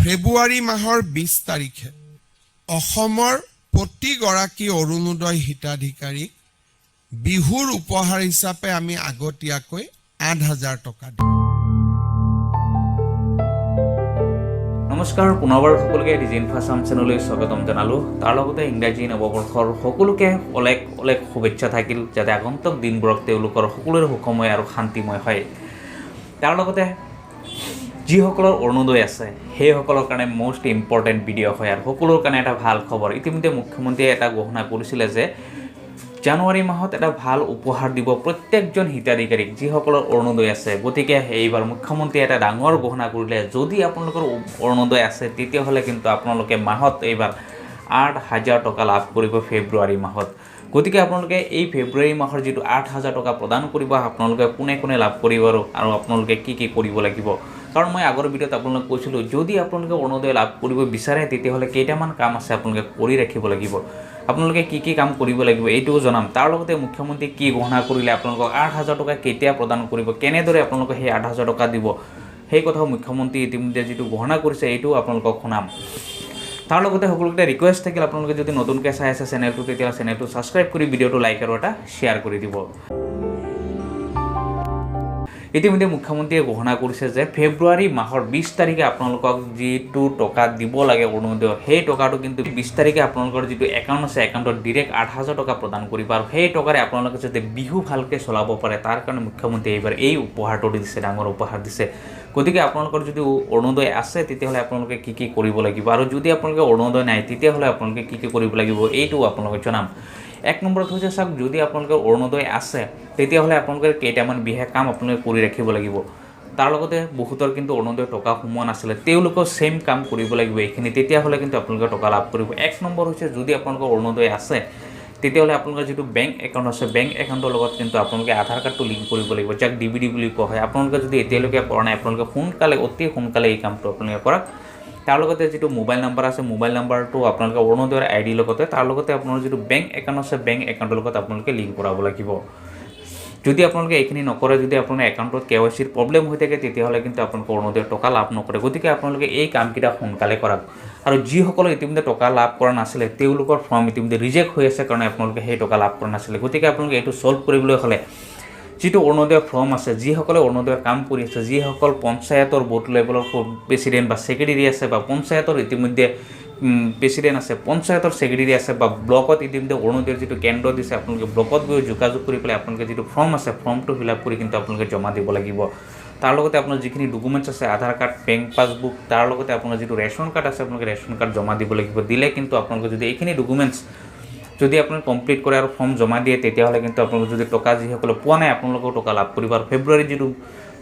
ফেব্ৰুৱাৰী মাহৰ 20 তাৰিখে অসমৰ প্ৰতিগৰাকী অৰুণোদয় হিতাধিকাৰীক বিহুৰ উপহাৰ হিচাপে আমি আগতীয়াকৈ ৮,০০০ টকা দিম। নমস্কাৰ, পুনৰবাৰ সকলোকে ডিজাইন ফাৰ্ম চেনেললৈ স্বাগতম জনালোঁ। তাৰ লগতে ইংৰাজী নৱবৰ্ষৰ সকলোকে অলেখ অলেখ শুভেচ্ছা থাকিল, যাতে আগন্তুক দিনবোৰত তেওঁলোকৰ সকলোৰে সুখময় আৰু শান্তিময় হয়। তাৰ লগতে যিসকলৰ অৰুণোদয় আছে সেইসকলৰ কাৰণে মষ্ট ইম্পৰ্টেণ্ট ভিডিঅ' হয় আৰু সকলোৰ কাৰণে এটা ভাল খবৰ। ইতিমধ্যে মুখ্যমন্ত্ৰীয়ে এটা ঘোষণা কৰিছিলে যে জানুৱাৰী মাহত এটা ভাল উপহাৰ দিব প্ৰত্যেকজন হিতাধিকাৰীক যিসকলৰ অৰুণোদয় আছে। গতিকে এইবাৰ মুখ্যমন্ত্ৰীয়ে এটা ডাঙৰ ঘোষণা কৰিলে, যদি আপোনালোকৰ অৰুণোদয় আছে তেতিয়াহ'লে কিন্তু আপোনালোকে মাহত এইবাৰ ৮,০০০ টকা লাভ কৰিব ফেব্ৰুৱাৰী মাহত। গতিকে আপোনালোকে এই ফেব্ৰুৱাৰী মাহৰ যিটো ৮,০০০ টকা প্ৰদান কৰিব, আপোনালোকে কোনে কোনে লাভ কৰিব আৰু আপোনালোকে কি কি কৰিব লাগিব। কাৰণ মই আগৰ ভিডিঅ'ত আপোনালোকক কৈছিলোঁ, যদি আপোনালোকে অৰুণোদয় লাভ কৰিব বিচাৰে তেতিয়াহ'লে কেইটামান কাম আছে আপোনালোকে কৰি ৰাখিব লাগিব। আপোনালোকে কি কি কাম কৰিব লাগিব এইটোও জনাম। তাৰ লগতে মুখ্যমন্ত্ৰী কি ঘোষণা কৰিলে, আপোনালোকক ৮,০০০ টকা কেতিয়া প্ৰদান কৰিব, কেনেদৰে আপোনালোকে সেই ৮,০০০ টকা দিব, সেই কথাও মুখ্যমন্ত্ৰী ইতিমধ্যে যিটো ঘোষণা কৰিছে এইটোও আপোনালোকক শুনাম। তাৰ লগতে সকলোকে ৰিকুৱেষ্ট থাকিল, আপোনালোকে যদি নতুনকৈ চাই আছে চেনেলটো, তেতিয়াহ'লে চেনেলটো ছাবস্ক্ৰাইব কৰি ভিডিঅ'টো লাইক আৰু এটা শ্বেয়াৰ কৰি দিব। ইতিমধ্যে মুখ্যমন্ত্ৰীয়ে ঘোষণা কৰিছে যে ফেব্ৰুৱাৰী মাহৰ 20 তাৰিখে আপোনালোকক যিটো টকা দিব লাগে অৰুণোদয়, সেই টকাটো কিন্তু 20 তাৰিখে আপোনালোকৰ যিটো একাউণ্ট আছে একাউণ্টত ডিৰেক্ট ৮,০০০ টকা প্ৰদান কৰিব। আৰু সেই টকাৰে আপোনালোকে যাতে বিহু ভালকৈ চলাব পাৰে, তাৰ কাৰণে মুখ্যমন্ত্ৰীয়ে এইবাৰ এই উপহাৰটো দিছে, ডাঙৰ উপহাৰ দিছে। গতিকে আপোনালোকৰ যদি অৰুণোদয় আছে তেতিয়াহ'লে আপোনালোকে কি কি কৰিব লাগিব, আৰু যদি আপোনালোকে অৰুণোদয় নাই তেতিয়াহ'লে আপোনালোকে কি কি কৰিব লাগিব এইটোও আপোনালোকে জনাম। এক নম্বৰত হৈছে চাওক, যদি আপোনালোকৰ অৰুণোদয় আছে তেতিয়াহ'লে আপোনালোকে কেইটামান বিশেষ কাম আপোনালোকে কৰি ৰাখিব লাগিব। তাৰ লগতে বহুতৰ কিন্তু অৰুণোদয় টকা সোমোৱা নাছিলে, তেওঁলোকেও ছেইম কাম কৰিব লাগিব এইখিনি, তেতিয়াহ'লে কিন্তু আপোনালোকে টকা লাভ কৰিব। এক নম্বৰ হৈছে, যদি আপোনালোকৰ অৰুণোদয় আছে তেতিয়াহ'লে আপোনালোকৰ যিটো বেংক একাউণ্ট আছে, বেংক একাউণ্টৰ লগত কিন্তু আপোনালোকে আধাৰ কাৰ্ডটো লিংক কৰিব লাগিব, যাক DBD বুলি কোৱা হয়। আপোনালোকে যদি এতিয়ালৈকে কৰা নাই, আপোনালোকে সোনকালে, অতি সোনকালে এই কামটো আপোনালোকে কৰক। তাৰ লগতে যিটো মোবাইল নাম্বাৰ আছে, মোবাইল নাম্বাৰটো আপোনালোকে অৰুণোদয়ৰ ID লগতে, তাৰ লগতে আপোনাৰ যিটো বেংক একাউণ্ট আছে, বেংক একাউণ্টৰ লগত আপোনালোকে লিংক কৰাব লাগিব। যদি আপোনালোকে এইখিনি নকৰে, যদি আপোনাৰ একাউণ্টত KYCৰ প্ৰব্লেম হৈ থাকে, তেতিয়াহ'লে কিন্তু আপোনালোকে অৰুণোদয়ৰ টকা লাভ নকৰে। গতিকে আপোনালোকে এই কামকেইটা সোনকালে কৰক। আৰু যিসকলে ইতিমধ্যে টকা লাভ কৰা নাছিলে, তেওঁলোকৰ ফৰ্ম ইতিমধ্যে ৰিজেক্ট হৈ আছে কাৰণে আপোনালোকে সেই টকা লাভ কৰা নাছিলে। গতিকে আপোনালোকে এইটো ছল্ভ কৰিবলৈ হ'লে যিটো অৰুণোদয় ফৰ্ম আছে, যিসকলে অৰুণোদয়ৰ কাম কৰি আছে, যিসকল পঞ্চায়তৰ বুথ লেভেলৰ প্ৰেচিডেণ্ট বা ছেক্ৰেটেৰী আছে, বা পঞ্চায়তৰ ইতিমধ্যে প্ৰেচিডেণ্ট আছে, পঞ্চায়তৰ ছেক্ৰেটেৰী আছে, বা ব্লকত ইতিমধ্যে অৰুণোদয়ৰ যিটো কেন্দ্ৰ দিছে, আপোনালোকে ব্লকত গৈ যোগাযোগ কৰি পেলাই আপোনালোকে যিটো ফৰ্ম আছে, ফৰ্মটো ফিল আপ কৰি কিন্তু আপোনালোকে জমা দিব লাগিব। তাৰ লগতে আপোনাৰ যিখিনি ডকুমেণ্টছ আছে, আধাৰ কাৰ্ড, বেংক পাছবুক, তাৰ লগতে আপোনাৰ যিটো ৰেচন কাৰ্ড আছে, আপোনালোকে ৰেচন কাৰ্ড জমা দিব লাগিব। দিলে কিন্তু আপোনালোকে যদি এইখিনি ডকুমেণ্টছ যদি আপোনালোকে কমপ্লিট কৰে আৰু ফৰ্ম জমা দিয়ে, তেতিয়াহ'লে কিন্তু আপোনালোকে যদি টকা যিসকলে পোৱা নাই, আপোনালোকেও টকা লাভ কৰিব। আৰু ফেব্ৰুৱাৰীত যিটো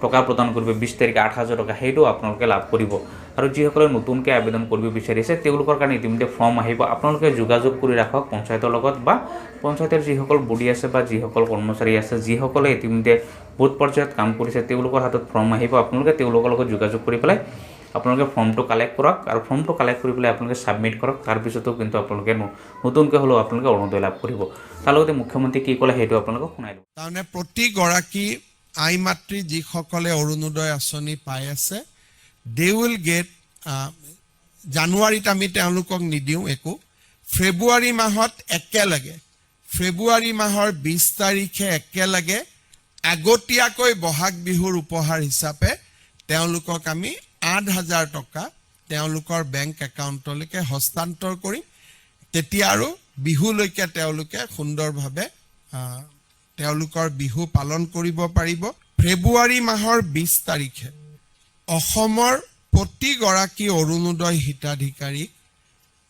টকা প্ৰদান কৰিব 20 তাৰিখে ৮,০০০ টকা, সেইটো আপোনালোকে লাভ কৰিব। আৰু যিসকলে নতুনকৈ আবেদন কৰিব বিচাৰিছে, তেওঁলোকৰ কাৰণে ইতিমধ্যে ফৰ্ম আহিব। আপোনালোকে যোগাযোগ কৰি ৰাখক পঞ্চায়তৰ লগত, বা পঞ্চায়তৰ যিসকল বডি আছে বা যিসকল কৰ্মচাৰী আছে, যিসকলে ইতিমধ্যে বুথ পৰ্যায়ত কাম কৰিছে, তেওঁলোকৰ হাতত ফৰ্ম আহিব। আপোনালোকে তেওঁলোকৰ লগত যোগাযোগ কৰি পেলাই আপোনালোকে ফৰ্মটো কালেক্ট কৰক, আৰু ফৰ্মটো কালেক্ট কৰি পেলাই আপোনালোকে ছাবমিট কৰক। তাৰপিছতো কিন্তু আপোনালোকে নতুনকৈ হ'লেও আপোনালোকে অৰুণোদয় লাভ কৰিব। তাৰ লগতে মুখ্যমন্ত্ৰী কি ক'লে সেইটো আপোনালোকক শুনাই দিব। তাৰমানে প্ৰতিগৰাকী আই মাতৃ যিসকলে অৰুণোদয় আঁচনি পাই আছে, দে উইল গেট, জানুৱাৰীত আমি তেওঁলোকক নিদিওঁ একো, ফেব্ৰুৱাৰী মাহত একেলগে, ফেব্ৰুৱাৰী মাহৰ 20 তাৰিখে একেলগে আগতীয়াকৈ বহাগ বিহুৰ উপহাৰ হিচাপে তেওঁলোকক আমি ৮,০০০ টকা তেওঁলোকৰ বেংক একাউণ্টলৈকে হস্তান্তৰ কৰিম। তেতিয়া আৰু বিহুলৈকে তেওঁলোকে সুন্দৰভাৱে তেওঁলোকৰ বিহু পালন কৰিব পাৰিব। ফেব্ৰুৱাৰী মাহৰ 20 তাৰিখে অসমৰ প্ৰতিগৰাকী অৰুণোদয় হিতাধিকাৰীক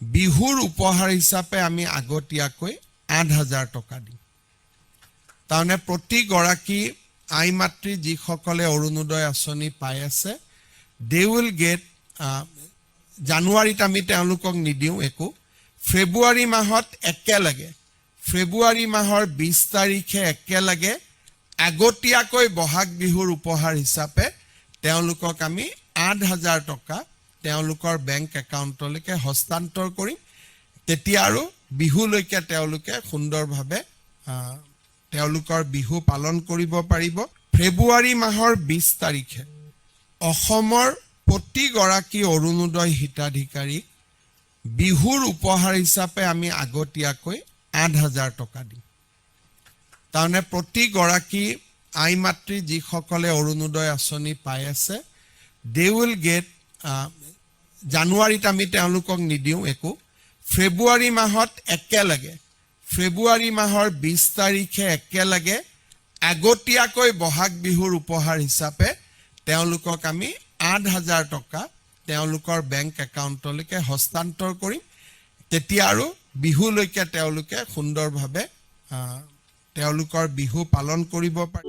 বিহুৰ উপহাৰ হিচাপে আমি আগতীয়াকৈ ৮,০০০ টকা দিম। তাৰমানে প্ৰতিগৰাকী আই মাতৃ যিসকলে অৰুণোদয় আঁচনি পাই আছে, দে উইল গেট, জানুৱাৰীত আমি তেওঁলোকক নিদিওঁ একো, ফেব্ৰুৱাৰী মাহত একেলগে, ফেব্ৰুৱাৰী মাহৰ 20 তাৰিখে একেলগে আগতীয়াকৈ বহাগ বিহুৰ উপহাৰ হিচাপে তেওঁলোকক আমি ৮,০০০ টকা তেওঁলোকৰ বেংক একাউণ্টলৈকে হস্তান্তৰ কৰিম। তেতিয়া আৰু বিহুলৈকে তেওঁলোকে সুন্দৰভাৱে তেওঁলোকৰ বিহু পালন কৰিব পাৰিব। ফেব্ৰুৱাৰী মাহৰ 20 তাৰিখে অসমৰ প্ৰতিগৰাকী অৰুণোদয় হিতাধিকাৰীক বিহুৰ উপহাৰ হিচাপে আমি আগতীয়াকৈ ৮,০০০ টকা দিম। তাৰমানে প্ৰতিগৰাকী আই মাতৃ যিসকলে অৰুণোদয় আঁচনি পাই আছে, দে উইল গেট, জানুৱাৰীত আমি তেওঁলোকক নিদিওঁ একো, ফেব্ৰুৱাৰী মাহত একেলগে, ফেব্ৰুৱাৰী মাহৰ ২০ তাৰিখে একেলগে আগতীয়াকৈ বহাগ বিহুৰ উপহাৰ হিচাপে তেওঁলোকক আমি ৮,০০০ টকা তেওঁলোকৰ বেংক একাউণ্টলৈকে হস্তান্তৰ কৰিম। তেতিয়া আৰু বিহুলৈকে তেওঁলোকে সুন্দৰভাৱে তেওঁলোকৰ বিহু পালন কৰিব পাৰে।